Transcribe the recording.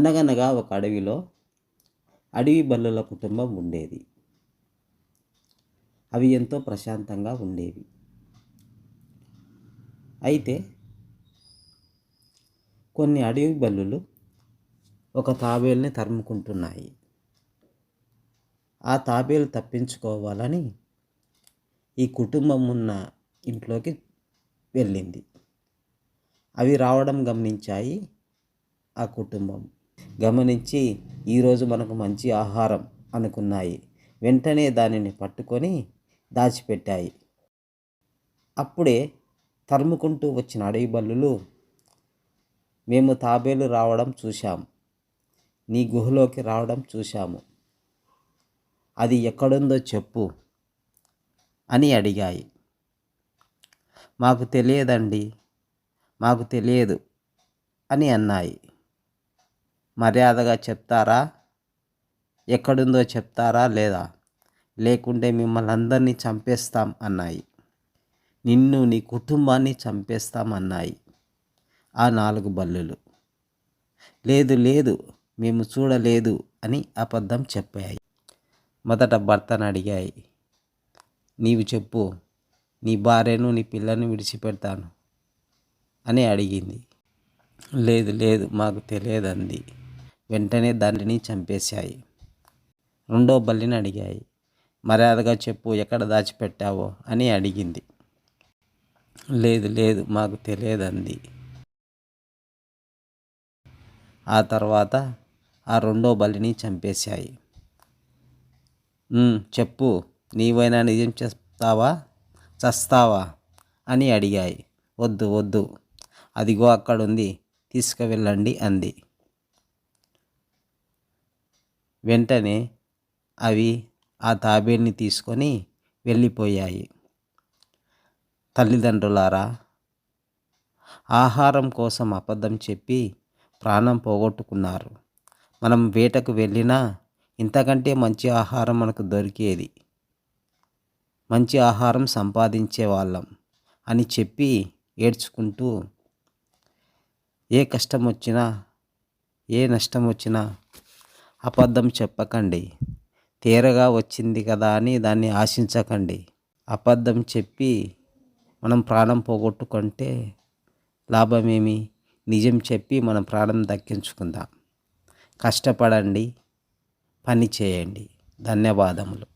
అనగనగా ఒక అడవిలో అడవి బల్లుల కుటుంబం ఉండేది. అవి ఎంతో ప్రశాంతంగా ఉండేవి. అయితే కొన్ని అడవి బల్లులు ఒక తాబేలుని తరుముకుంటున్నాయి. ఆ తాబేలు తప్పించుకోవాలని ఈ కుటుంబం ఉన్న ఇంట్లోకి వెళ్ళింది. అవి రావడం గమనించాయి ఆ కుటుంబం. గమనించి ఈరోజు మనకు మంచి ఆహారం అనుకున్నాయి. వెంటనే దానిని పట్టుకొని దాచిపెట్టాయి. అప్పుడే తరుముకుంటూ వచ్చిన అడవి బల్లులు, మేము తాబేలు రావడం చూశాం, నీ గుహలోకి రావడం చూశాము, అది ఎక్కడుందో చెప్పు అని అడిగాయి. మాకు తెలియదండి, మాకు తెలియదు అని అన్నాయి. మర్యాదగా చెప్తారా, ఎక్కడుందో చెప్తారా లేదా, లేకుంటే మిమ్మల్ని అందరినీ చంపేస్తాం అన్నాయి. నిన్ను నీ కుటుంబాన్ని చంపేస్తామన్నాయి ఆ 4 బల్లులు. లేదు లేదు, మేము చూడలేదు అని అబద్ధం చెప్పాయి. మొదట భర్తను అడిగాయి, నీవు చెప్పు, నీ భార్యను నీ పిల్లను విడిచిపెడతాను అని అడిగింది. లేదు లేదు, మాకు తెలియదంది. వెంటనే దానిని చంపేశాయి. రెండో బల్లిని అడిగాయి, మర్యాదగా చెప్పు, ఎక్కడ దాచిపెట్టావో అని అడిగింది. లేదు లేదు, మాకు తెలియదంది. ఆ తర్వాత ఆ రెండో బల్లిని చంపేశాయి. చెప్పు, నీవైనా నిజం చెప్తావా, చస్తావా అని అడిగాయి. వద్దు వద్దు, అదిగో అక్కడుంది, తీసుకువెళ్ళండి అంది. వెంటనే అవి ఆ తాబేలుని తీసుకొని వెళ్ళిపోయాయి. తల్లిదండ్రులారా, ఆహారం కోసం అబద్ధం చెప్పి ప్రాణం పోగొట్టుకున్నారు. మనం వేటకు వెళ్ళినా ఇంతకంటే మంచి ఆహారం మనకు దొరికేది, మంచి ఆహారం సంపాదించే వాళ్ళం అని చెప్పి ఏడ్చుకుంటూ, ఏ కష్టం వచ్చినా ఏ నష్టం వచ్చినా అబద్ధం చెప్పకండి, తేరగా వచ్చింది కదా అని దాన్ని ఆశించకండి. అబద్ధం చెప్పి మనం ప్రాణం పోగొట్టుకుంటే లాభమేమి, నిజం చెప్పి మన ప్రాణం దక్కించుకుందాం. కష్టపడండి, పని చేయండి. ధన్యవాదములు.